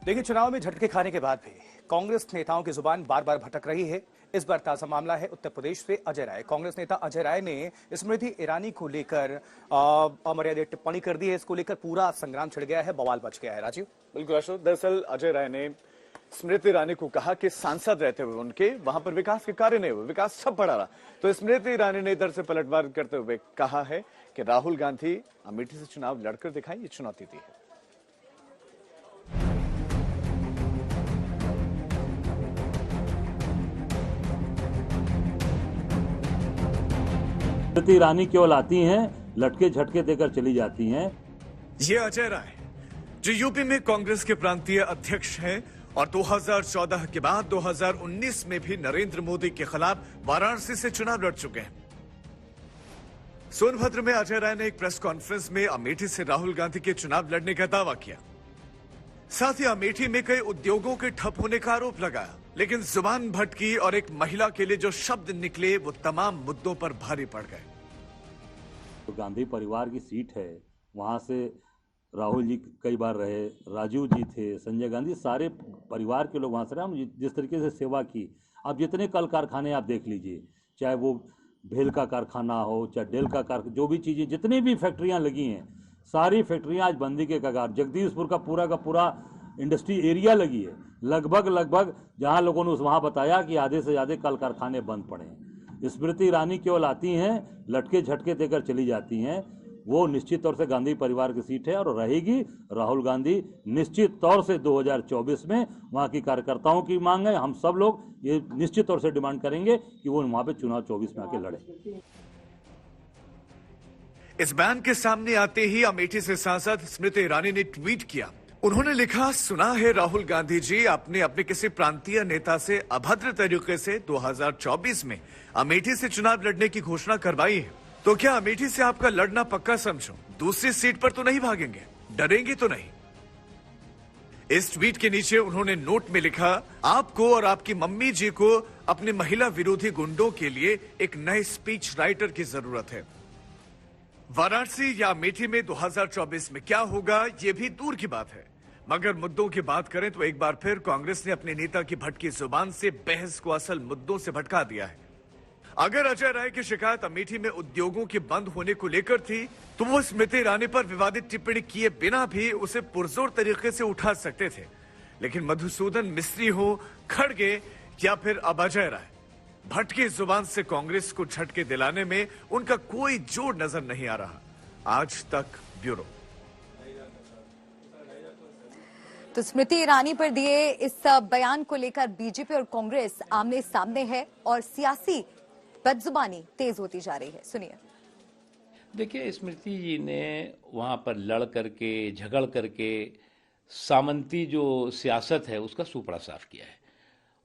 लेकिन चुनाव में झटके खाने के बाद भी कांग्रेस नेताओं की जुबान बार बार भटक रही है। इस बार ताजा मामला है उत्तर प्रदेश से अजय राय। कांग्रेस नेता अजय राय ने स्मृति ईरानी को लेकर अमर्यादित टिप्पणी कर दी है। इसको लेकर पूरा संग्राम छिड़ गया है, बवाल बच गया है। राजीव। बिल्कुल अशोक, दरअसल अजय राय ने स्मृति ईरानी को कहा कि सांसद रहते हुए उनके वहां पर विकास के कार्य नहीं हुए, विकास सब पड़ा रहा। तो स्मृति ईरानी ने इधर से पलटवार करते हुए कहा है कि राहुल गांधी अमेठी से चुनाव लड़कर दिखाएं, ये चुनौती दी है। स्मृति ईरानी केवल आती हैं, लटके झटके देकर चली जाती हैं। ये अजय राय जो यूपी में कांग्रेस के प्रांतीय अध्यक्ष हैं और 2014 के बाद 2019 में भी नरेंद्र मोदी के खिलाफ वाराणसी से चुनाव लड़ चुके हैं। सोनभद्र में अजय राय ने एक प्रेस कॉन्फ्रेंस में अमेठी से राहुल गांधी के चुनाव लड़ने का दावा किया। साथ ही अमेठी में कई उद्योगों के ठप होने का आरोप लगाया, लेकिन जुबान भटकी और एक महिला के लिए जो शब्द निकले वो तमाम मुद्दों पर भारी पड़ गए। तो गांधी परिवार की सीट है, वहां से राहुल जी कई बार रहे, राजीव जी थे, संजय गांधी, सारे परिवार के लोग वहां से रहे। हम जिस तरीके से सेवा की, अब जितने कल कारखाने आप देख लीजिए, चाहे वो भेल का कारखाना हो, चाहे डेल का कारखाना, जो भी चीजें, जितनी भी फैक्ट्रियां लगी हैं, सारी फैक्ट्रियां आज बंदी के कगार। जगदीशपुर का पूरा इंडस्ट्री एरिया लगी है, लगभग जहां लोगों ने वहां बताया कि आधे से ज्यादा कल कारखाने बंद पड़े हैं। स्मृति ईरानी केवल आती हैं, लटके झटके देकर चली जाती हैं। वो निश्चित तौर से गांधी परिवार की सीट है और रहेगी। राहुल गांधी निश्चित तौर से 2024 में वहां की कार्यकर्ताओं की मांग है, हम सब लोग ये निश्चित तौर से डिमांड करेंगे कि वो वहां पे चुनाव 24 में आके लड़े। इस बयान के सामने आते ही अमेठी से सांसद स्मृति ईरानी ने ट्वीट किया। उन्होंने लिखा, सुना है राहुल गांधी जी आपने अपने किसी प्रांतीय नेता से अभद्र तरीके से 2024 में अमेठी से चुनाव लड़ने की घोषणा करवाई है, तो क्या अमेठी से आपका लड़ना पक्का समझो? दूसरी सीट पर तो नहीं भागेंगे, डरेंगे तो नहीं? इस ट्वीट के नीचे उन्होंने नोट में लिखा, आपको और आपकी मम्मी जी को अपने महिला विरोधी गुंडों के लिए एक नए स्पीच राइटर की जरूरत है। वाराणसी या अमेठी में 2024 में क्या होगा ये भी दूर की बात है, मगर मुद्दों की बात करें तो एक बार फिर कांग्रेस ने अपने नेता की भटकी जुबान से बहस को असल मुद्दों से भटका दिया है। अगर अजय राय की शिकायत अमेठी में उद्योगों के बंद होने को लेकर थी, तो वो स्मृति ईरानी पर विवादित टिप्पणी किए बिना भी उसे पुरजोर तरीके से उठा सकते थे। लेकिन मधुसूदन मिस्त्री हो, खड़गे या फिर अब अजय राय, भटकी जुबान से कांग्रेस को झटके दिलाने में उनका कोई जोड़ नजर नहीं आ रहा। आज तक ब्यूरो। तो स्मृति ईरानी पर दिए इस बयान को लेकर बीजेपी और कांग्रेस आमने सामने है और सियासी बदजुबानी तेज होती जा रही है। सुनिए। देखिए, स्मृति जी ने वहां पर लड़ करके, झगड़ करके सामंती जो सियासत है उसका सुपड़ा साफ किया है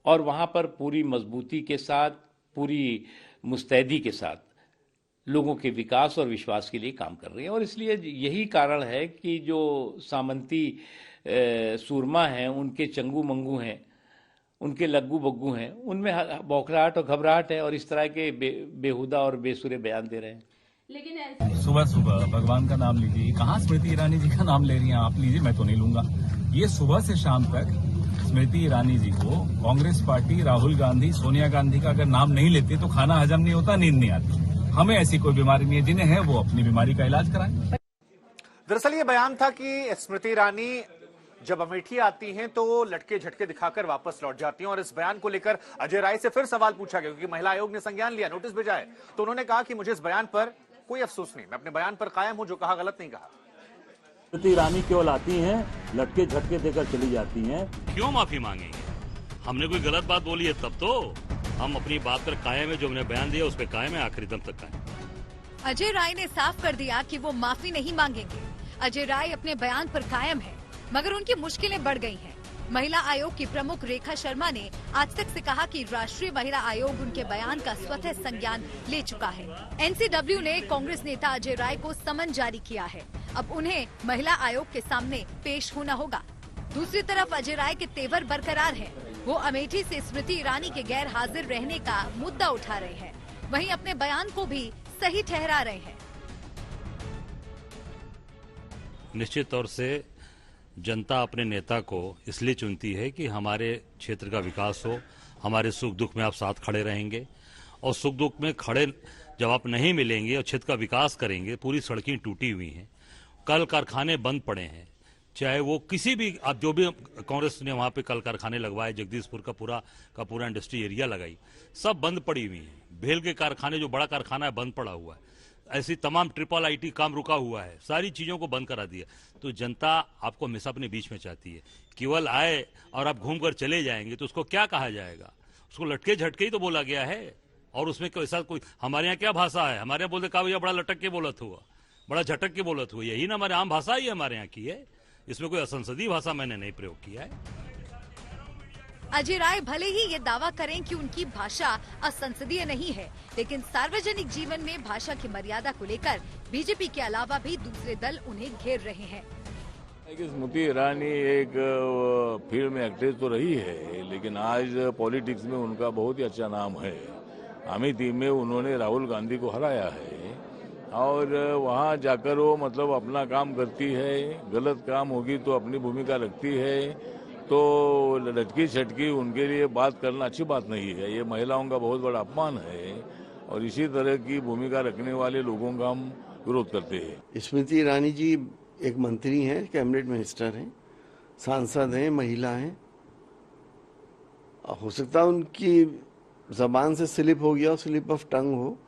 और वहां पर पूरी मजबूती के साथ, पूरी मुस्तैदी के साथ लोगों के विकास और विश्वास के लिए काम कर रही है। और इसलिए यही कारण है कि जो सामंती सूरमा हैं, उनके चंगू मंगू हैं, उनके लग्गू बग्गू हैं, उनमें बौखलाहट और घबराहट है और इस तरह के बेहुदा और बेसुरे बयान दे रहे हैं। लेकिन सुबह सुबह भगवान का नाम लीजिए, कहाँ स्मृति ईरानी जी का नाम ले रही हैं आप? लीजिए, मैं तो नहीं लूंगा। ये सुबह से शाम तक स्मृति ईरानी जी को कांग्रेस पार्टी, राहुल गांधी, सोनिया गांधी का अगर नाम नहीं लेते तो खाना हजम नहीं होता, नींद नहीं आती। हमें ऐसी कोई बीमारी नहीं है, जिन्हें है वो अपनी बीमारी का इलाज कराएं। दरअसल ये बयान था कि स्मृति ईरानी जब अमेठी आती हैं तो लटके झटके दिखाकर वापस लौट जाती हैं। और इस बयान को लेकर अजय राय से फिर सवाल पूछा गया, क्योंकि महिला आयोग ने संज्ञान लिया, नोटिस भेजा है। तो उन्होंने कहा कि मुझे इस बयान पर कोई अफसोस नहीं, मैं अपने बयान पर कायम हूं, जो कहा गलत नहीं कहा। स्मृति ईरानी केवल आती हैं, लटके झटके देकर चली जाती हैं। क्यों माफी मांगेंगे? हमने कोई गलत बात बोली है तब तो हम अपनी बात पर कायम है, जो हमने बयान दिया उस पर कायम है, आखिरी दम तक कायम। अजय राय ने साफ कर दिया कि वो माफी नहीं मांगेंगे। अजय राय अपने बयान पर कायम है, मगर उनकी मुश्किलें बढ़ गई हैं। महिला आयोग की प्रमुख रेखा शर्मा ने आज तक से कहा कि राष्ट्रीय महिला आयोग उनके बयान का स्वतः संज्ञान ले चुका है। एनसीडब्ल्यू ने कांग्रेस नेता अजय राय को समन जारी किया है। अब उन्हें महिला आयोग के सामने पेश होना होगा। दूसरी तरफ अजय राय के तेवर बरकरार हैं। वो अमेठी से स्मृति ईरानी के गैर हाजिर रहने का मुद्दा उठा रहे हैं, वहीं अपने बयान को भी सही ठहरा रहे हैं। निश्चित तौर से जनता अपने नेता को इसलिए चुनती है कि हमारे क्षेत्र का विकास हो, हमारे सुख दुख में आप साथ खड़े रहेंगे, और सुख दुख में खड़े जब आप नहीं मिलेंगे और क्षेत्र का विकास करेंगे। पूरी सड़कें टूटी हुई हैं, कल कारखाने बंद पड़े हैं, चाहे वो किसी भी, आप जो भी कांग्रेस ने वहाँ पे कल कारखाने लगवाए, जगदीशपुर का पूरा इंडस्ट्री एरिया लगाई, सब बंद पड़ी हुई हैं। भेल के कारखाने, जो बड़ा कारखाना है, बंद पड़ा हुआ है। ऐसी तमाम ट्रिपल आईटी काम रुका हुआ है, सारी चीजों को बंद करा दिया। तो जनता आपको हमेशा अपने बीच में चाहती है। केवल आए और आप घूमकर चले जाएंगे तो उसको क्या कहा जाएगा? उसको लटके झटके ही तो बोला गया है। और उसमें ऐसा कोई, हमारे यहाँ क्या भाषा है? हमारे यहाँ बोलते कहा भैया बड़ा लटक के बोलत हुआ, बड़ा झटक के बोलत हुआ, यही ना हमारे आम भाषा ही हमारे यहाँ की है। इसमें कोई असंसदीय भाषा मैंने नहीं प्रयोग किया है। अजय राय भले ही ये दावा करें कि उनकी भाषा असंसदीय नहीं है, लेकिन सार्वजनिक जीवन में भाषा की मर्यादा को लेकर बीजेपी के अलावा भी दूसरे दल उन्हें घेर रहे हैं। स्मृति ईरानी एक फील्ड में एक्ट्रेस तो रही है, लेकिन आज पॉलिटिक्स में उनका बहुत ही अच्छा नाम है। अमेठी में उन्होंने राहुल गांधी को हराया है और वहां जाकर वो मतलब अपना काम करती है। गलत काम होगी तो अपनी भूमिका रखती है। तो लटकी छटकी उनके लिए बात करना अच्छी बात नहीं है। ये महिलाओं का बहुत बड़ा अपमान है और इसी तरह की भूमिका रखने वाले लोगों का हम विरोध करते हैं। स्मृति ईरानी जी एक मंत्री हैं, कैबिनेट मिनिस्टर हैं, सांसद हैं, महिला हैं। हो सकता है उनकी जबान से स्लिप हो गया, स्लिप ऑफ टंग हो।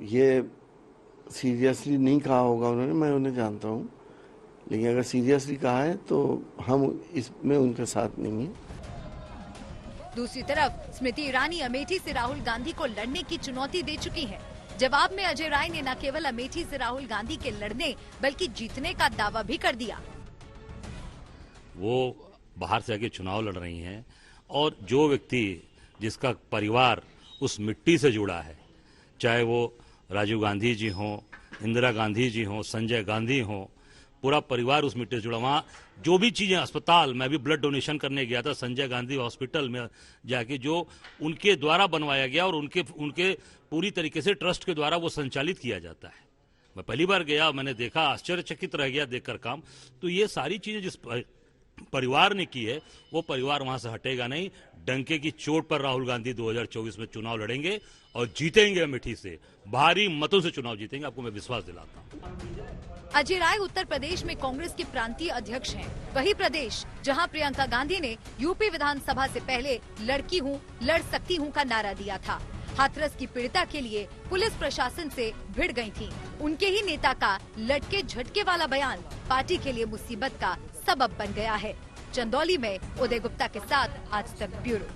ये सीरियसली नहीं कहा होगा उन्होंने, मैं उन्हें जानता हूँ, लेकिन अगर सीरियसली कहा है तो हम इसमें उनके साथ नहीं हैं। दूसरी तरफ स्मृति ईरानी अमेठी से राहुल गांधी को लड़ने की चुनौती दे चुकी हैं। जवाब में अजय राय ने न केवल अमेठी से राहुल गांधी के लड़ने बल्कि जीतने का दावा भी कर दिया। वो बाहर से आके चुनाव लड़ रही हैं और जो व्यक्ति जिसका परिवार उस मिट्टी से जुड़ा है, चाहे वो राजीव गांधी जी हों, इंदिरा गांधी जी हों, संजय गांधी हों, पूरा परिवार उस मिट्टी से जुड़ा। वहाँ जो भी चीजें, अस्पताल, मैं भी ब्लड डोनेशन करने गया था संजय गांधी हॉस्पिटल में जाके, जो उनके द्वारा बनवाया गया और उनके पूरी तरीके से ट्रस्ट के द्वारा वो संचालित किया जाता है। मैं पहली बार गया, मैंने देखा, आश्चर्यचकित रह गया देखकर काम। तो ये सारी चीजें जिस परिवार ने की है, वो परिवार वहां से हटेगा नहीं। डंके की चोट पर राहुल गांधी 2024 में चुनाव लड़ेंगे और जीतेंगे। अमेठी से भारी मतों से चुनाव जीतेंगे, आपको मैं विश्वास दिलाता हूँ। अजय राय उत्तर प्रदेश में कांग्रेस के प्रांतीय अध्यक्ष हैं। वही प्रदेश जहां प्रियंका गांधी ने यूपी विधानसभा से पहले लड़की हूं, लड़ सकती हूं का नारा दिया था। हाथरस की पीड़िता के लिए पुलिस प्रशासन से भिड़ गई थी। उनके ही नेता का लटके झटके वाला बयान पार्टी के लिए मुसीबत का सबब बन गया है। चंदौली में उदय गुप्ता के साथ आज तक ब्यूरो।